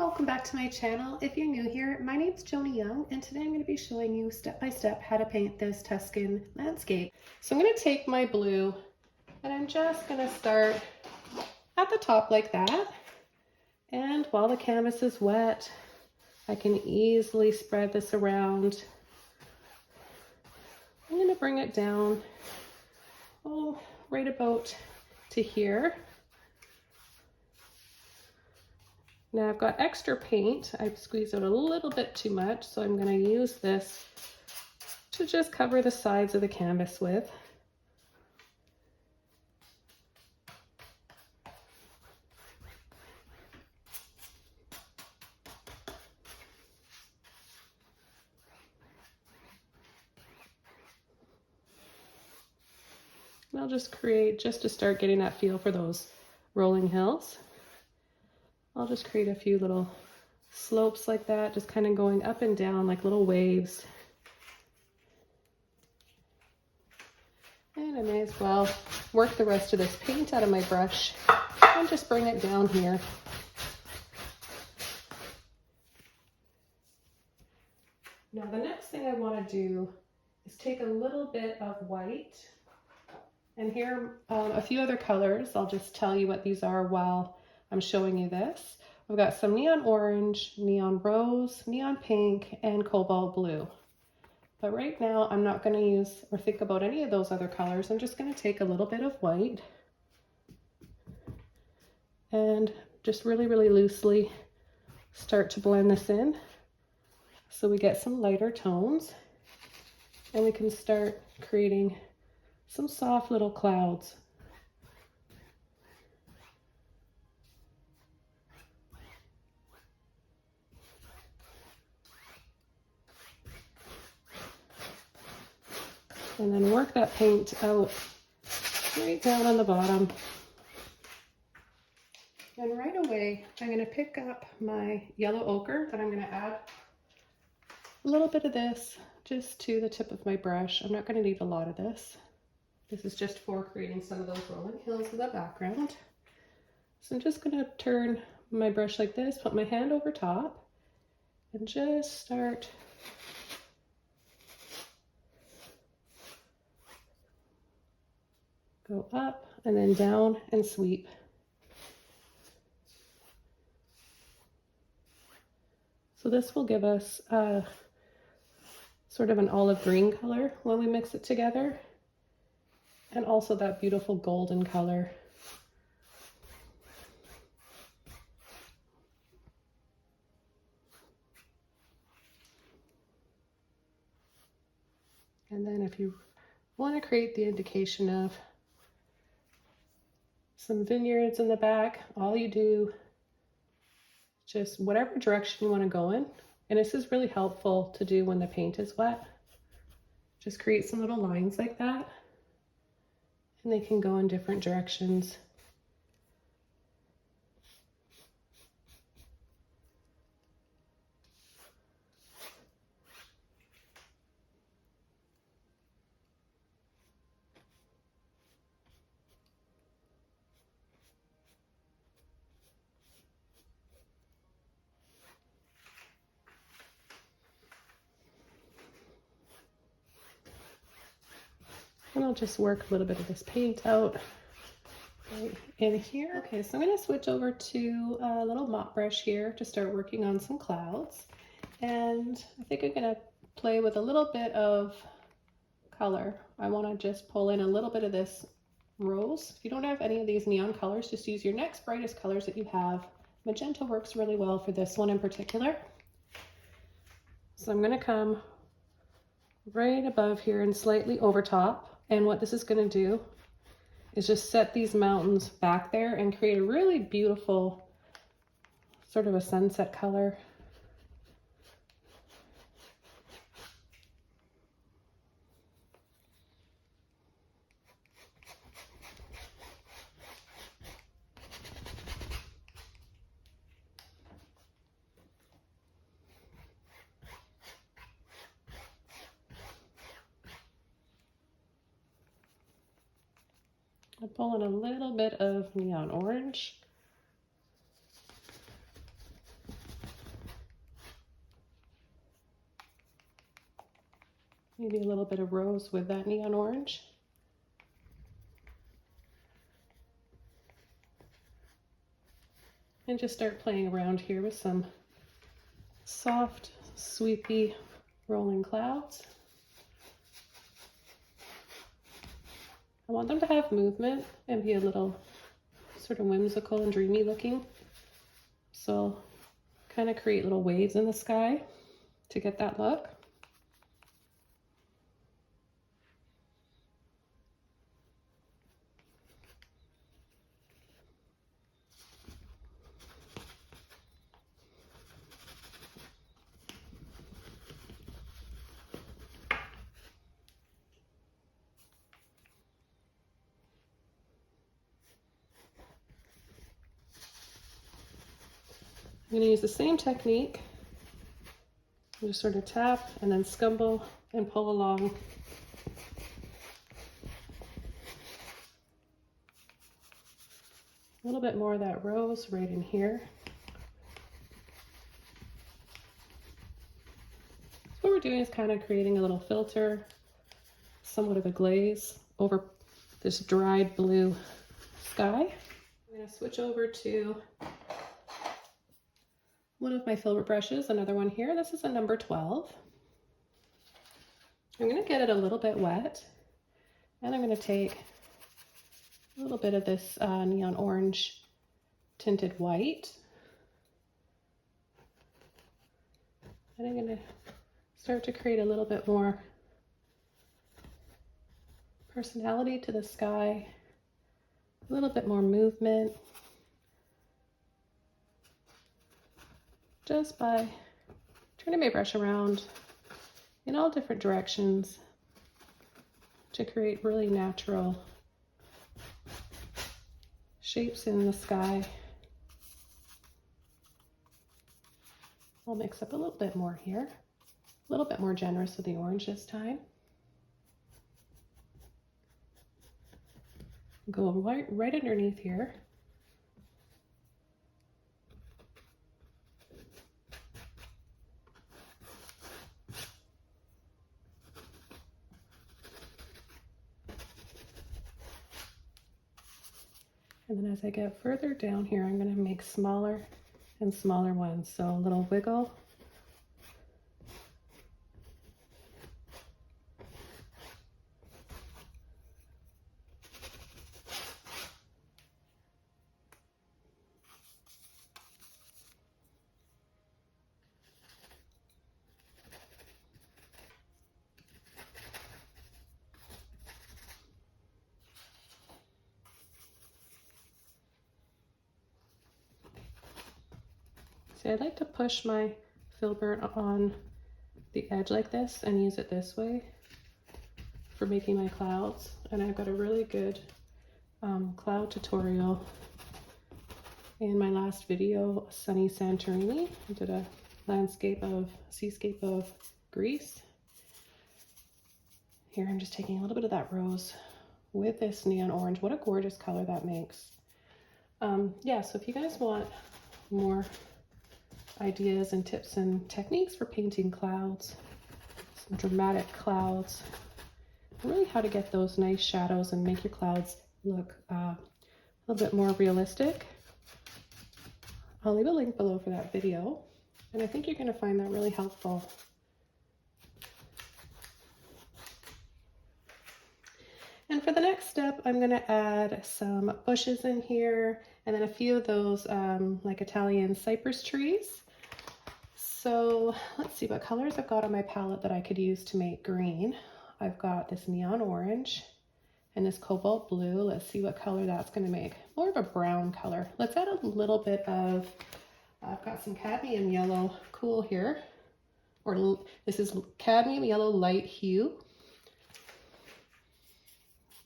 welcome back to my channel. If you're new here, my name's Joni Young, and today I'm going to be showing you step by step how to paint this Tuscan landscape. So I'm going to take my blue and I'm just going to start at the top like that. And while the canvas is wet, I can easily spread this around. I'm going to bring it down, right about to here. Now I've got extra paint. I've squeezed out a little bit too much, so I'm going to use this to just cover the sides of the canvas with. And I'll just create, just to start getting that feel for those rolling hills, I'll just create a few little slopes like that, just kind of going up and down like little waves. And I may as well work the rest of this paint out of my brush and just bring it down here. Now the next thing I want to do is take a little bit of white, and here a few other colors. I'll just tell you what these are while I'm showing you this. I've got some neon orange, neon rose, neon pink, and cobalt blue. But right now I'm not going to use or think about any of those other colors. I'm just going to take a little bit of white and just really loosely start to blend this in so we get some lighter tones, and we can start creating some soft little clouds. And then work that paint out right down on the bottom. And right away, I'm going to pick up my yellow ochre, and I'm going to add a little bit of this just to the tip of my brush. I'm not going to need a lot of this. This is just for creating some of those rolling hills in the background. So I'm just going to turn my brush like this, put my hand over top, and just start go up and then down and sweep. So this will give us sort of an olive green color when we mix it together, and also that beautiful golden color. And then if you want to create the indication of some vineyards in the back, all you do, just whatever direction you want to go in. And this is really helpful to do when the paint is wet. Just create some little lines like that, and they can go in different directions. And I'll just work a little bit of this paint out right in here. Okay, so I'm going to switch over to a little mop brush here to start working on some clouds. And I think I'm going to play with a little bit of color. I want to just pull in a little bit of this rose. If you don't have any of these neon colors, just use your next brightest colors that you have. Magenta works really well for this one in particular. So I'm going to come right above here and slightly over top. And what this is going to do is just set these mountains back there and create a really beautiful sort of a sunset color. I pull in a little bit of neon orange. maybe a little bit of rose with that neon orange. And just start playing around here with some soft, sweepy, rolling clouds. I want them to have movement and be a little sort of whimsical and dreamy looking. So kind of create little waves in the sky to get that look. I'm going to use the same technique. Just sort of tap and then scumble and pull along. A little bit more of that rose right in here. So what we're doing is kind of creating a little filter, somewhat of a glaze over this dried blue sky. I'm going to switch over to one of my Filbert brushes, another one here. This is a number 12. I'm going to get it a little bit wet, and I'm going to take a little bit of this neon orange tinted white, and I'm going to start to create a little bit more personality to the sky, a little bit more movement, just by turning my brush around in all different directions to create really natural shapes in the sky. I'll mix up a little bit more here, a little bit more generous with the orange this time. Go right underneath here. And then as I get further down here, I'm going to make smaller and smaller ones. So a little wiggle. See, I like to push my Filbert on the edge like this and use it this way for making my clouds. And I've got a really good cloud tutorial in my last video, Sunny Santorini. I did a seascape of Greece. Here I'm just taking a little bit of that rose with this neon orange. What a gorgeous color that makes. Yeah, so if you guys want more ideas and tips and techniques for painting clouds, some dramatic clouds, really how to get those nice shadows and make your clouds look a little bit more realistic, I'll leave a link below for that video, and I think you're going to find that really helpful. And for the next step, I'm going to add some bushes in here, and then a few of those like Italian cypress trees. So let's see what colors I've got on my palette that I could use to make green. I've got this neon orange and this cobalt blue. Let's see what color that's going to make. More of a brown color. Let's add a little bit of, I've got some cadmium yellow cool here, or this is cadmium yellow light hue.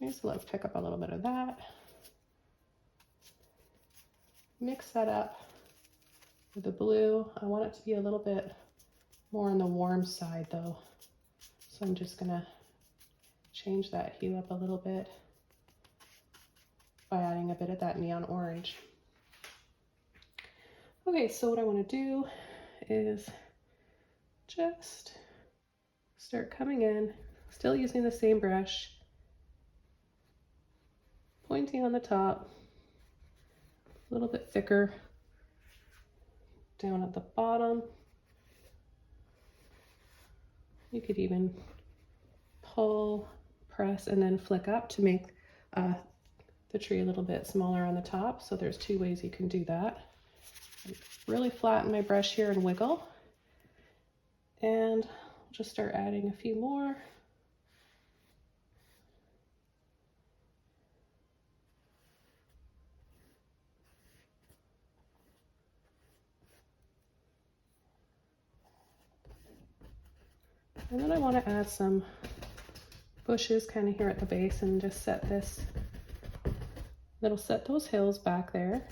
Okay, so let's pick up a little bit of that. Mix that up with the blue. I want it to be a little bit more on the warm side though. So I'm just gonna change that hue up a little bit by adding a bit of that neon orange. Okay, so what I want to do is just start coming in Still using the same brush, pointy on the top, a little bit thicker down at the bottom. You could even pull, press, and then flick up to make the tree a little bit smaller on the top. So there's two ways you can do that. Really flatten my brush here and wiggle. And just start adding a few more. And then I want to add some bushes kind of here at the base and just set this, that'll set those hills back there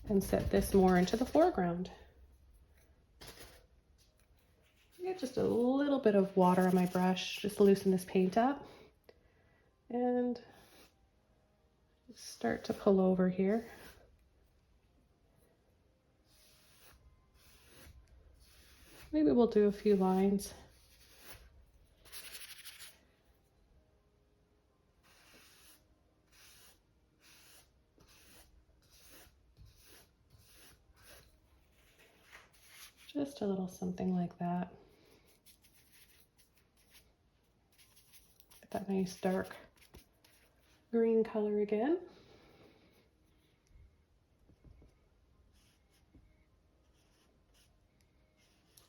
and set this more into the foreground. Get just a little bit of water on my brush, just loosen this paint up and start to pull over here. Maybe we'll do a few lines. Just a little something like that. Get that nice dark green color again.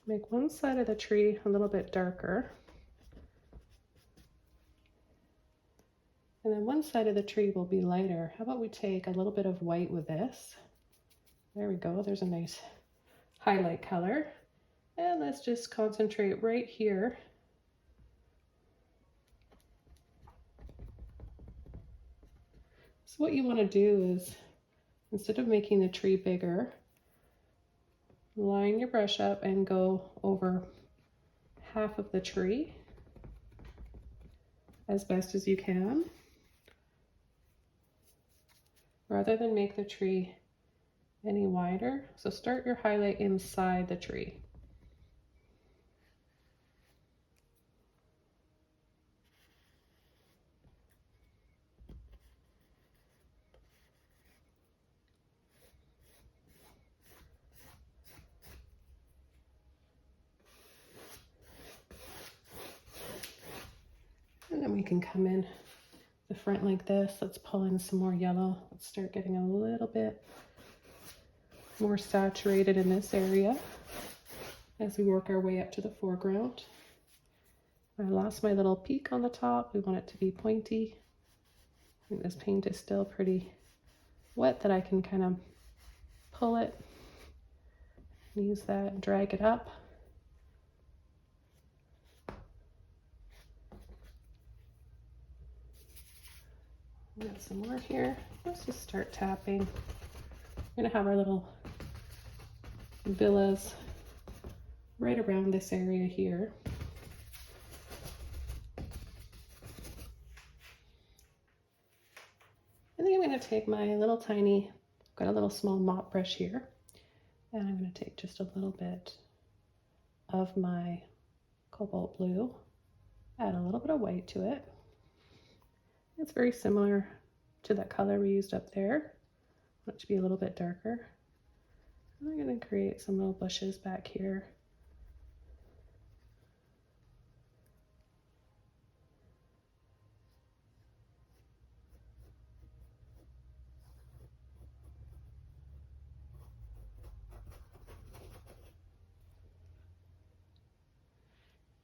Make one side of the tree a little bit darker. And then one side of the tree will be lighter. How about we take a little bit of white with this? There we go, there's a nice highlight color. And let's just concentrate right here. So what you want to do is, instead of making the tree bigger, line your brush up and go over half of the tree as best as you can, rather than make the tree any wider. So start your highlight inside the tree. And then we can come in the front like this. Let's pull in some more yellow. Let's start getting a little bit more saturated in this area as we work our way up to the foreground. I lost my little peak on the top. We want it to be pointy. I think this paint is still pretty wet that I can kind of pull it and use that and drag it up. Got some more here. Let's just start tapping. We're gonna have our little villas right around this area here. And then I'm gonna take my little tiny, got a little small mop brush here, and I'm gonna take just a little bit of my cobalt blue, add a little bit of white to it. It's very similar to that color we used up there. I want it to be a little bit darker. I'm going to create some little bushes back here.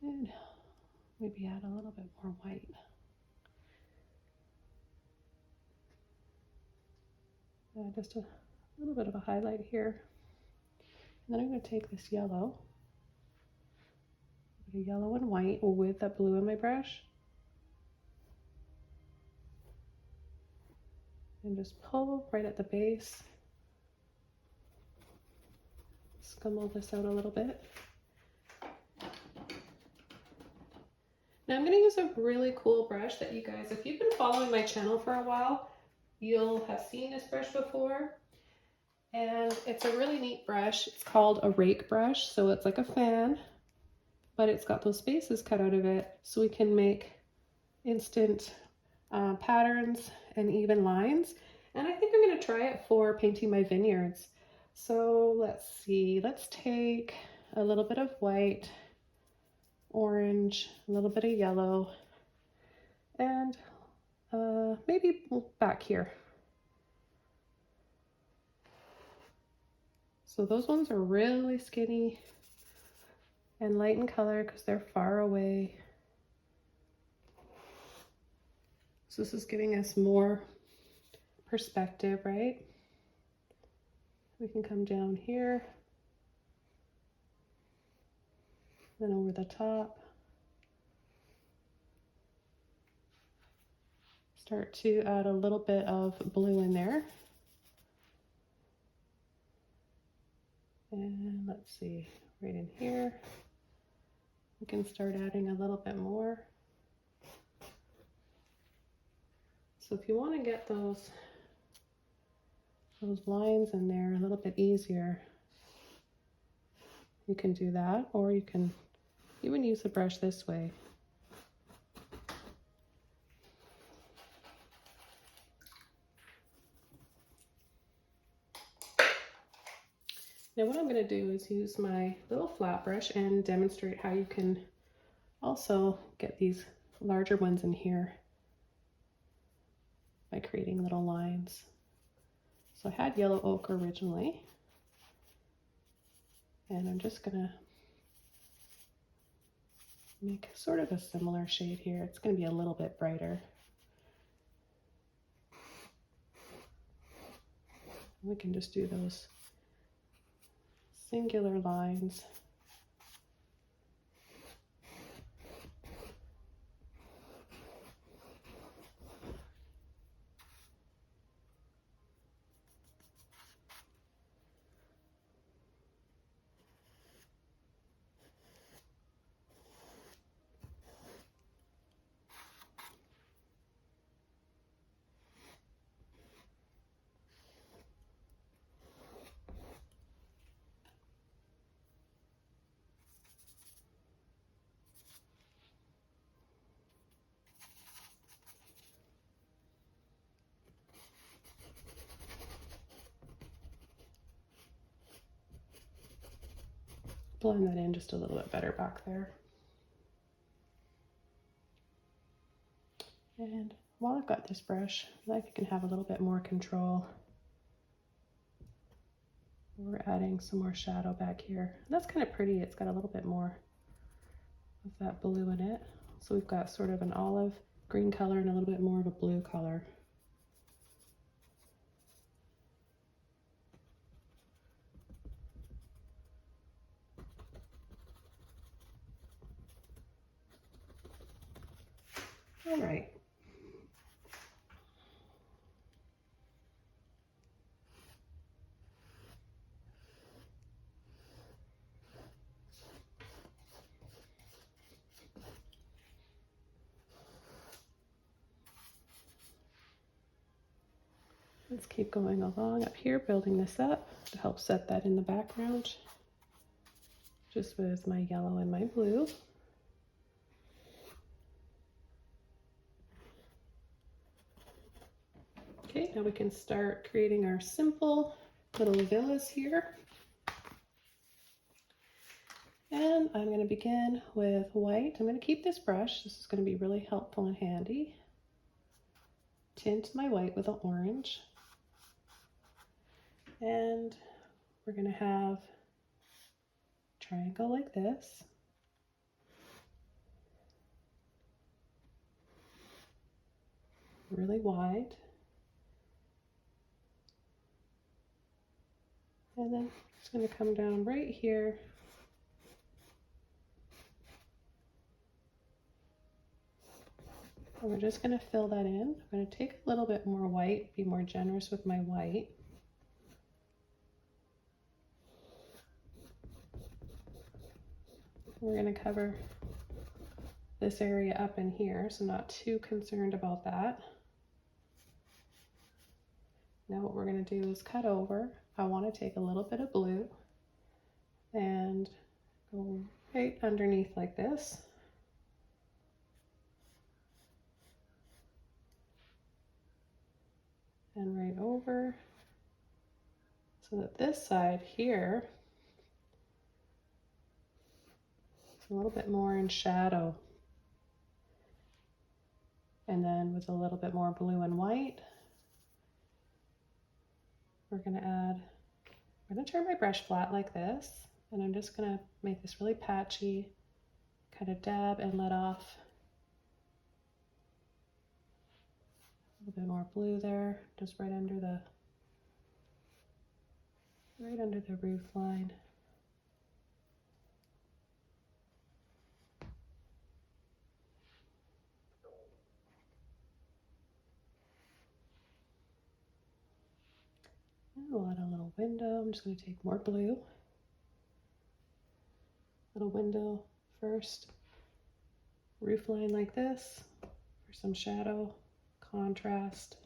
And maybe add a little bit more white. Just a little bit of a highlight here. And then I'm going to take this yellow, a yellow and white with that blue in my brush, and just pull right at the base. Scummel this out a little bit. Now I'm going to use a really cool brush that you guys, if you've been following my channel for a while, you'll have seen this brush before. And it's a really neat brush. It's called a rake brush. So it's like a fan, but it's got those spaces cut out of it so we can make instant patterns and even lines. And I think I'm going to try it for painting my vineyards. So let's see, let's take a little bit of white, orange, a little bit of yellow, and maybe back here. So those ones are really skinny and light in color because they're far away. So this is giving us more perspective, right? We can come down here, then over the top. Start to add a little bit of blue in there. And let's see, right in here, we can start adding a little bit more. So if you want to get those lines in there a little bit easier, you can do that, or you can even use the brush this way. Now what I'm going to do is use my little flat brush and demonstrate how you can also get these larger ones in here by creating little lines. So I had yellow ochre originally, and I'm just going to make sort of a similar shade here. It's going to be a little bit brighter. We can just do those singular lines. Blend that in just a little bit better back there. And while I've got this brush, I like I can have a little bit more control. We're adding some more shadow back here. And that's kind of pretty. It's got a little bit more of that blue in it. So we've got sort of an olive green color and a little bit more of a blue color. All right. Let's keep going along up here, building this up to help set that in the background, just with my yellow and my blue. Okay, now we can start creating our simple little villas here. And I'm going to begin with white. I'm going to keep this brush. This is going to be really helpful and handy. Tint my white with an orange. And we're going to have a triangle like this. Really wide. And then it's going to come down right here. And we're just going to fill that in. I'm going to take a little bit more white, be more generous with my white. We're going to cover this area up in here, so not too concerned about that. Now what we're going to do is cut over. I want to take a little bit of blue and go right underneath like this. and right over, so that this side here is a little bit more in shadow. And then with a little bit more blue and white, we're going to add, I'm going to turn my brush flat like this, and I'm just going to make this really patchy, kind of dab and let off a little bit more blue there, just right under the roof line. And we'll add a little window. I'm just going to take more blue. Little window first. Roof line like this for some shadow, contrast.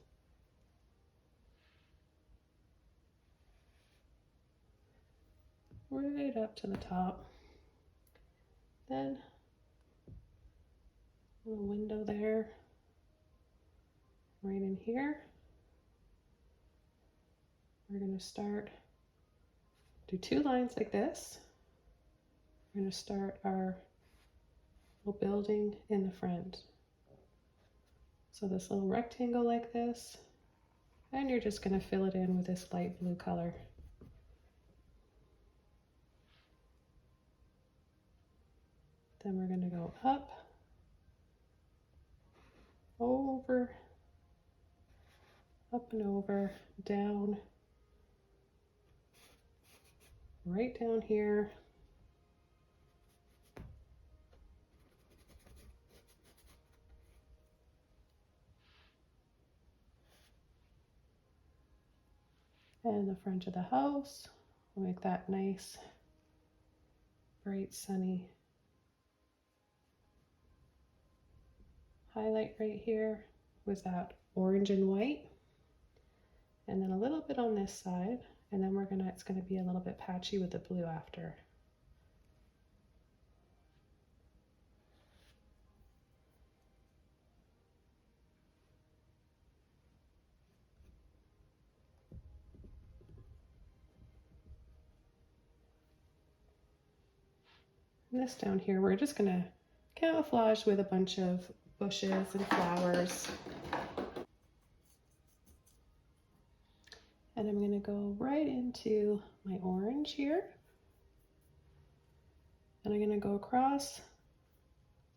Right up to the top. Then a little window there, right in here. We're going to start, do 2 lines like this. We're going to start our little building in the front. So this little rectangle like this, and you're just going to fill it in with this light blue color. Then we're going to go up, over, up and over, down, right down here. And the front of the house, we'll make that nice, bright, sunny highlight right here with that orange and white. And then a little bit on this side, and then it's gonna be a little bit patchy with the blue after. And this down here, we're just gonna camouflage with a bunch of bushes and flowers. And I'm gonna go right into my orange here. And I'm gonna go across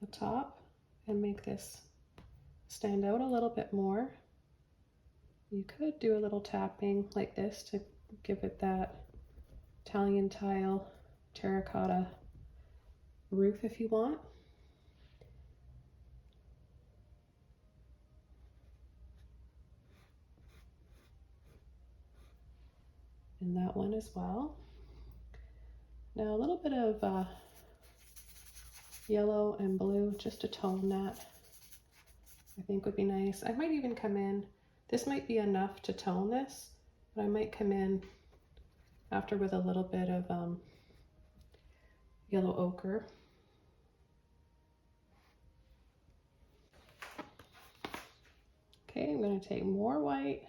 the top and make this stand out a little bit more. You could do a little tapping like this to give it that Italian tile terracotta roof if you want. And that one as well. Now a little bit of yellow and blue just to tone that, I think would be nice. I might even come in, this might be enough to tone this, but I might come in after with a little bit of yellow ochre. Okay, I'm going to take more white,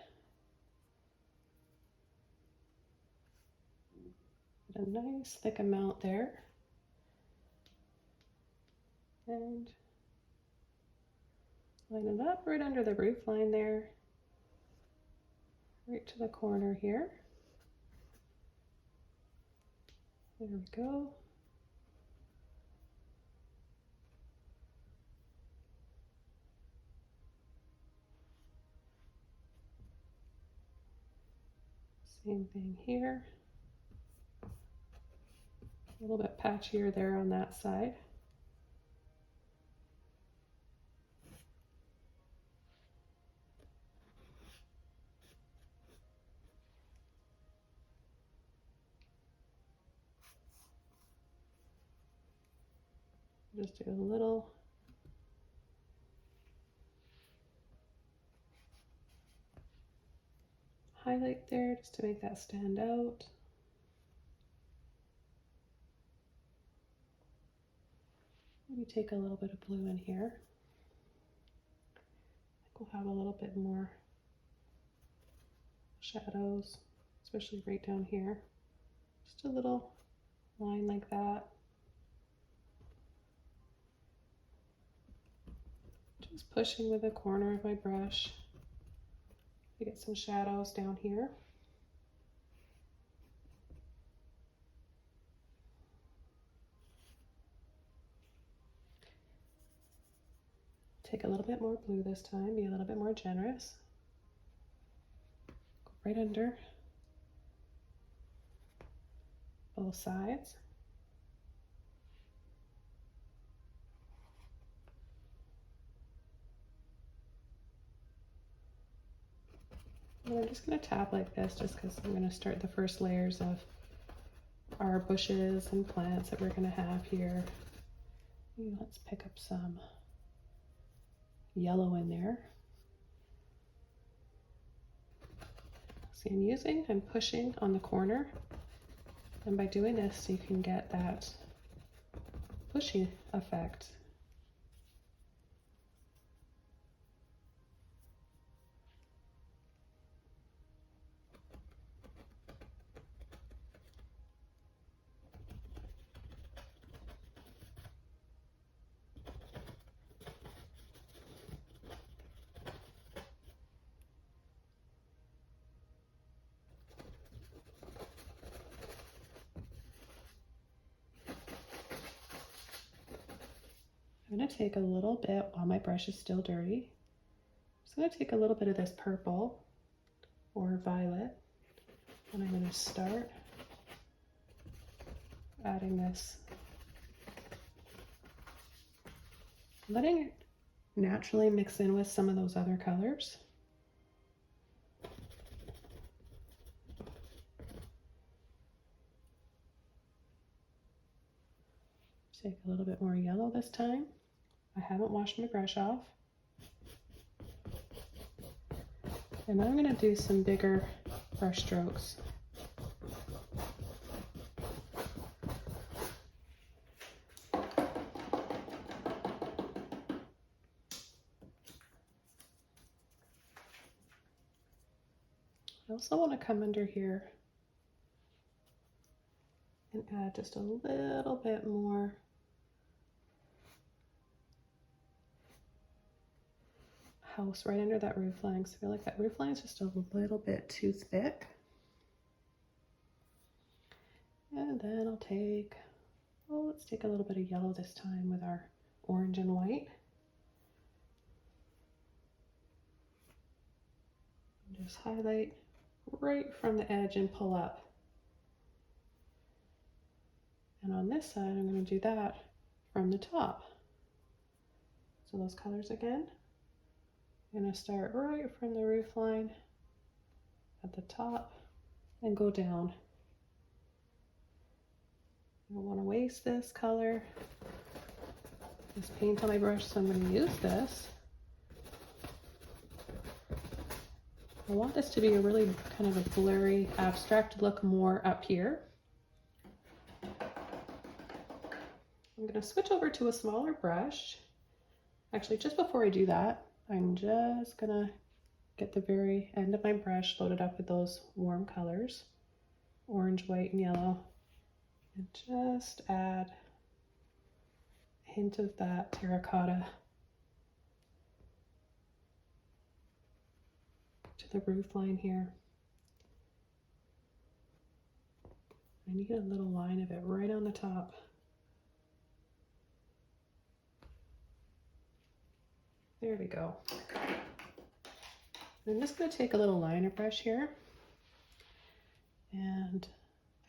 a nice thick amount there, and line it up right under the roof line there, right to the corner here. There we go. Same thing here. A little bit patchier there on that side. Just do a little highlight there just to make that stand out. Maybe take a little bit of blue in here. I think we'll have a little bit more shadows, especially right down here. Just a little line like that. Just pushing with the corner of my brush to get some shadows down here. Take a little bit more blue this time, be a little bit more generous. Go right under both sides. And I'm just going to tap like this just because I'm going to start the first layers of our bushes and plants that we're going to have here. Let's pick up some yellow in there. See, I'm pushing on the corner, and by doing this you can get that pushy effect. I'm going to take a little bit, while my brush is still dirty, I'm just going to take a little bit of this purple or violet, and I'm going to start adding this, letting it naturally mix in with some of those other colors. Take a little bit more yellow this time. I haven't washed my brush off. And I'm going to do some bigger brush strokes. I also want to come under here and add just a little bit more house right under that roof line, because I feel like that roof line is just a little bit too thick. And then I'll take, let's take a little bit of yellow this time with our orange and white. And just highlight right from the edge and pull up. And on this side, I'm going to do that from the top. So those colors again. I'm going to start right from the roof line at the top and go down. I don't want to waste this color, this paint on my brush, so I'm going to use this. I want this to be a really kind of a blurry, abstract look more up here. I'm going to switch over to a smaller brush. Actually, just before I do that, I'm just gonna get the very end of my brush loaded up with those warm colors, orange, white, and yellow, and just add a hint of that terracotta to the roof line here. I need a little line of it right on the top. There we go. I'm just going to take a little liner brush here and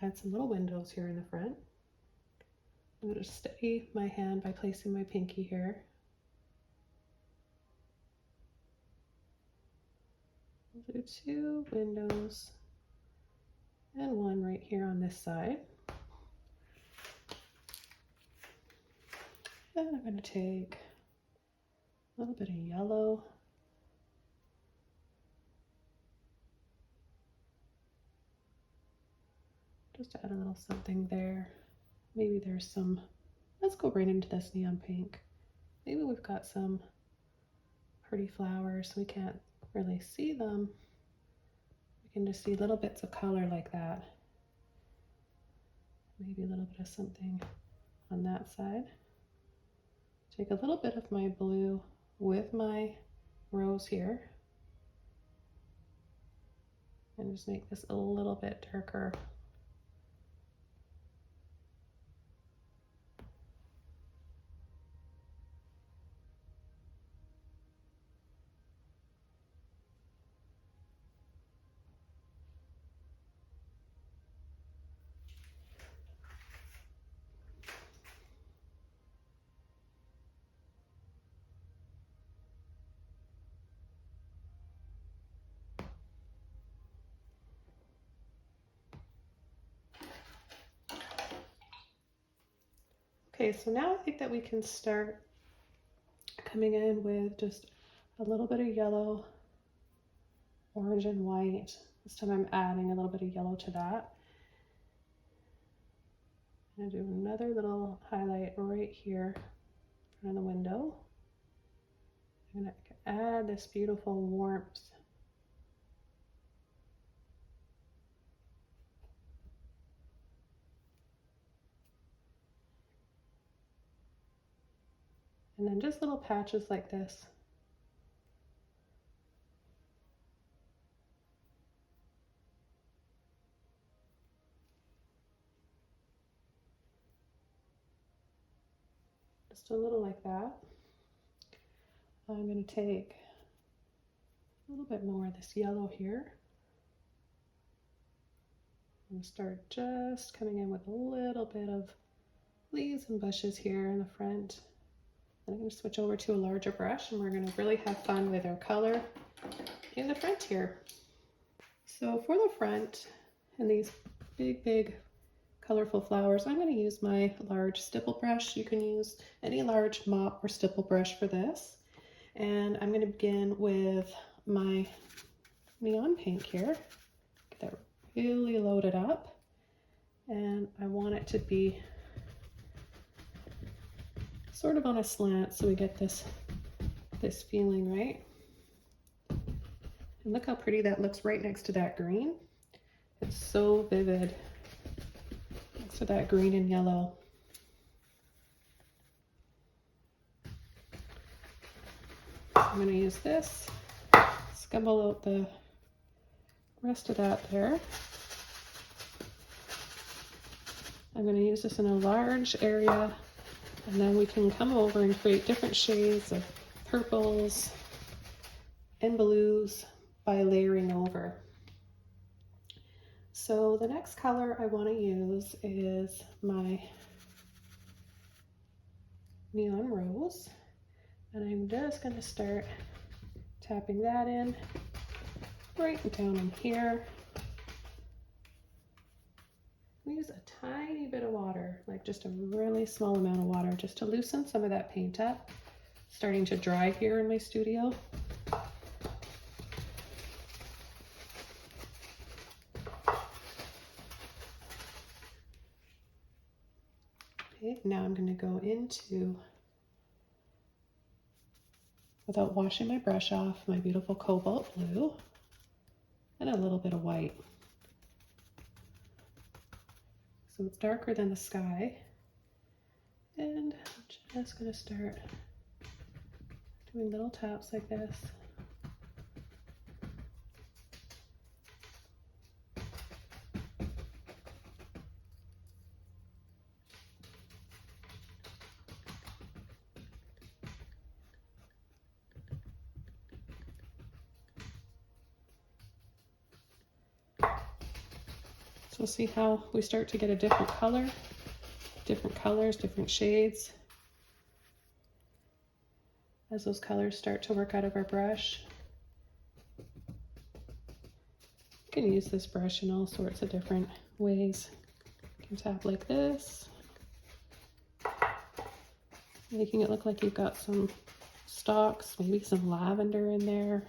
add some little windows here in the front. I'm going to steady my hand by placing my pinky here. I'll do 2 windows and 1 right here on this side. And I'm going to take a little bit of yellow. Just add a little something there. Maybe there's some, let's go right into this neon pink. Maybe we've got some pretty flowers. We can't really see them. We can just see little bits of color like that. Maybe a little bit of something on that side. Take a little bit of my blue with my rose here and just make this a little bit darker. Okay, so now I think that we can start coming in with just a little bit of yellow, orange, and white. This time I'm adding a little bit of yellow to that. I'm gonna do another little highlight right here in front of the window. I'm gonna add this beautiful warmth. And then just little patches like this. Just a little like that. I'm going to take a little bit more of this yellow here. I'm going to start just coming in with a little bit of leaves and bushes here in the front. I'm going to switch over to a larger brush and we're going to really have fun with our color in the front here. So for the front and these big colorful flowers, I'm going to use my large stipple brush. You can use any large mop or stipple brush for this. And I'm going to begin with my neon pink here. Get that really loaded up. And I want it to be sort of on a slant so we get this feeling, right? And look how pretty that looks right next to that green. It's so vivid next to that green and yellow. I'm going to use this, scumble out the rest of that there. I'm going to use this in a large area, and then we can come over and create different shades of purples and blues by layering over. So the next color I want to use is my neon rose. And I'm just going to start tapping that in right down in here. Use a tiny bit of water, like just a really small amount of water, just to loosen some of that paint up. It's starting to dry here in my studio. Okay, now I'm going to go into, without washing my brush off, my beautiful cobalt blue and a little bit of white. So it's darker than the sky. And I'm just going to start doing little taps like this. So see how we start to get a different color, different colors, different shades as those colors start to work out of our brush. You can use this brush in all sorts of different ways. You can tap like this, making it look like you've got some stalks, maybe some lavender in there.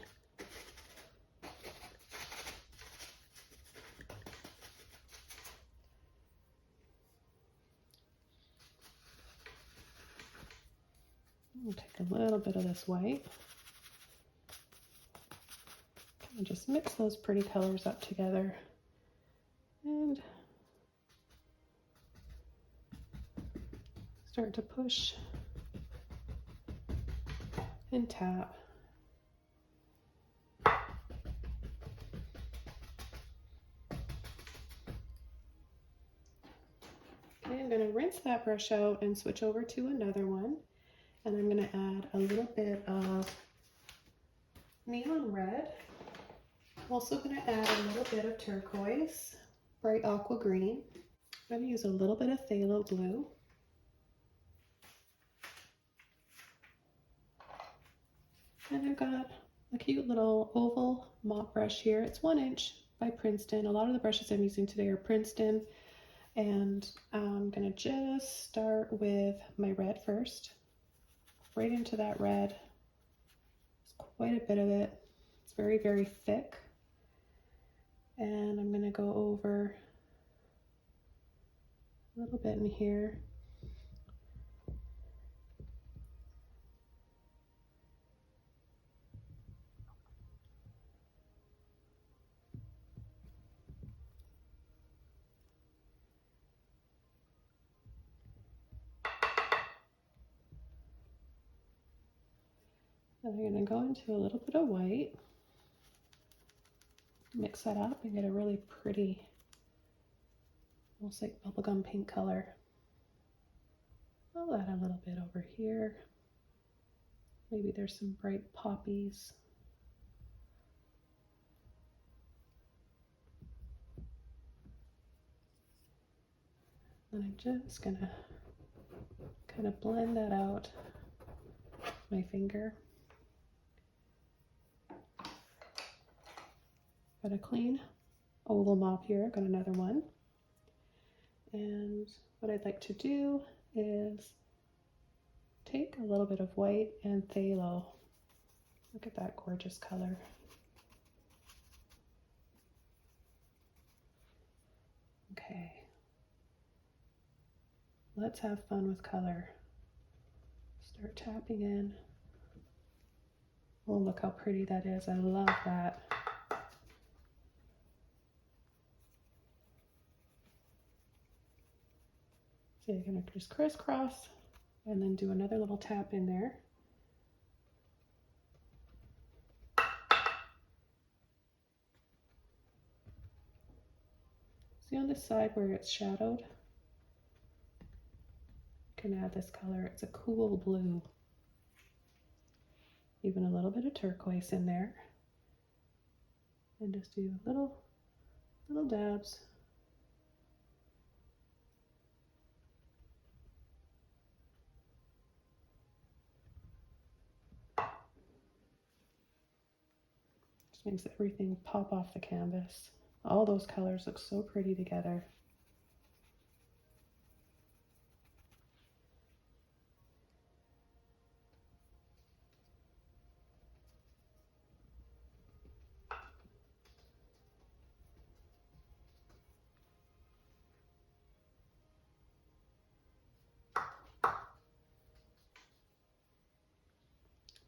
We'll take a little bit of this white, And just mix those pretty colors up together. And start to push and tap. Okay, I'm going to rinse that brush out and switch over to another one. And I'm going to add a little bit of neon red. I'm also going to add a little bit of turquoise, bright aqua green. I'm going to use a little bit of phthalo blue. And I've got a cute little oval mop brush here. It's 1 inch by Princeton. A lot of the brushes I'm using today are Princeton. And I'm going to just start with my red first. Right into that red. There's quite a bit of it. It's very, very thick. And I'm going to go over a little bit in here. And I'm going to go into a little bit of white, mix that up and get a really pretty, almost like bubblegum pink color. I'll add a little bit over here. Maybe there's some bright poppies. And I'm just going to kind of blend that out with my finger. Got a clean oval mop here, got another one. And what I'd like to do is take a little bit of white and phthalo. Look at that gorgeous color. Okay. Let's have fun with color. Start tapping in. Oh, look how pretty that is. I love that. So you're going to just crisscross and then do another little tap in there. See on this side where it's shadowed? You can add this color. It's a cool blue. Even a little bit of turquoise in there. And just do little dabs. Makes everything pop off the canvas. All those colors look so pretty together.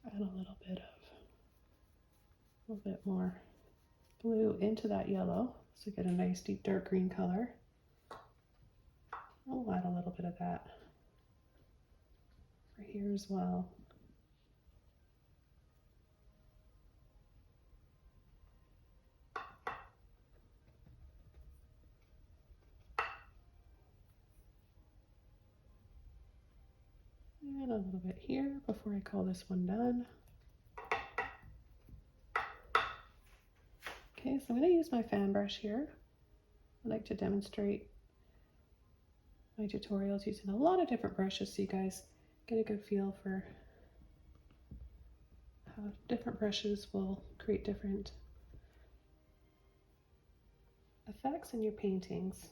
Add a little bit more blue into that yellow, so get a nice deep dark green color. I'll add a little bit of that for here as well. And a little bit here before I call this one done. Okay, so I'm going to use my fan brush here. I like to demonstrate my tutorials using a lot of different brushes so you guys get a good feel for how different brushes will create different effects in your paintings.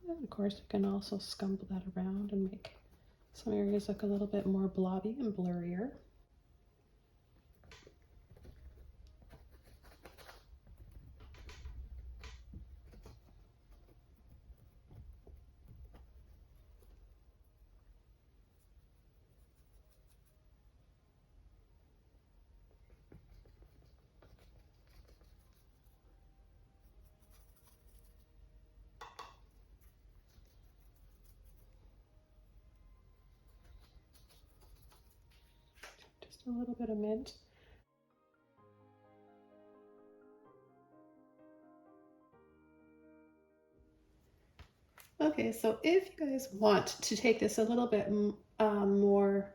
And of course, you can also scumble that around and make some areas look a little bit more blobby and blurrier. Just a little bit of mint. Okay, so if you guys want to take this a little bit more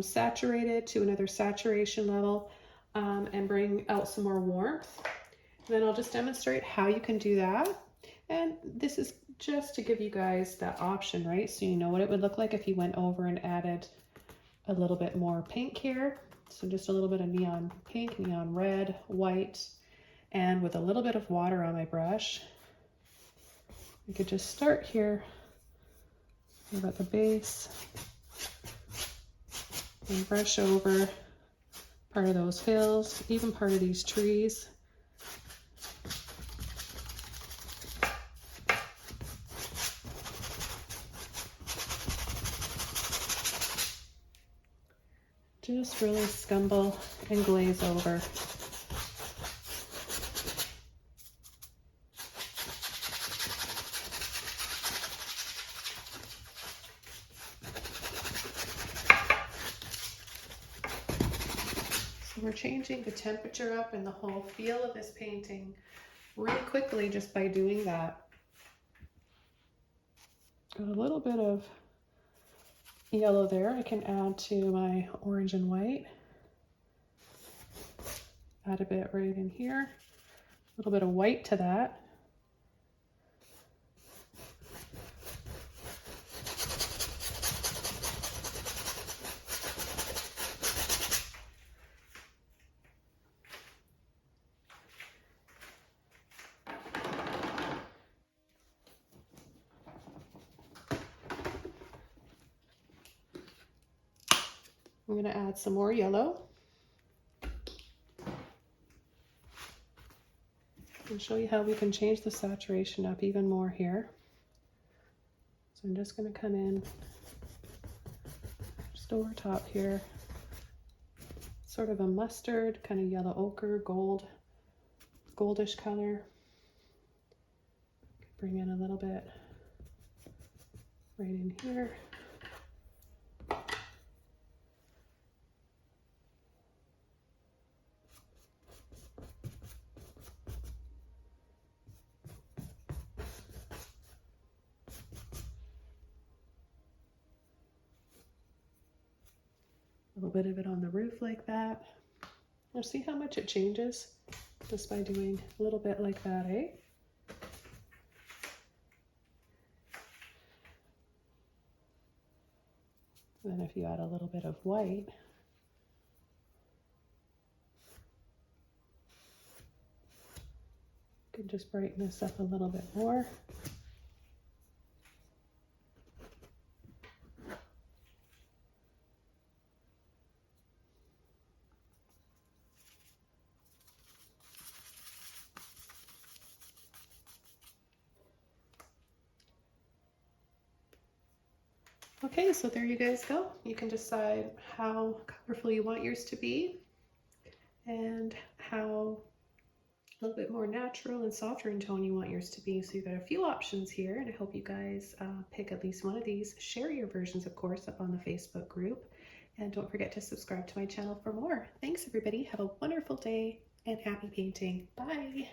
saturated to another saturation level and bring out some more warmth, then I'll just demonstrate how you can do that. And this is just to give you guys that option, right? So you know what it would look like if you went over and added a little bit more pink here. So just a little bit of neon pink, neon red, white, and with a little bit of water on my brush. I could just start here about the base and brush over part of those hills, even part of these trees. Just really scumble and glaze over. So we're changing the temperature up and the whole feel of this painting really quickly just by doing that. Got a little bit of yellow there I can add to my orange and white. Add a bit right in here. A little bit of white to that. I'm going to add some more yellow and show you how we can change the saturation up even more here. So I'm just going to come in just over top here, sort of a mustard, kind of yellow ochre, goldish color. Bring in a little bit right in here. A little bit of it on the roof like that. Now see how much it changes just by doing a little bit like that, eh? And then if you add a little bit of white, you can just brighten this up a little bit more. Okay, so there you guys go. You can decide how colorful you want yours to be and how a little bit more natural and softer in tone you want yours to be. So you've got a few options here, and I hope you guys pick at least one of these. Share your versions, of course, up on the Facebook group. And don't forget to subscribe to my channel for more. Thanks, everybody. Have a wonderful day and happy painting. Bye.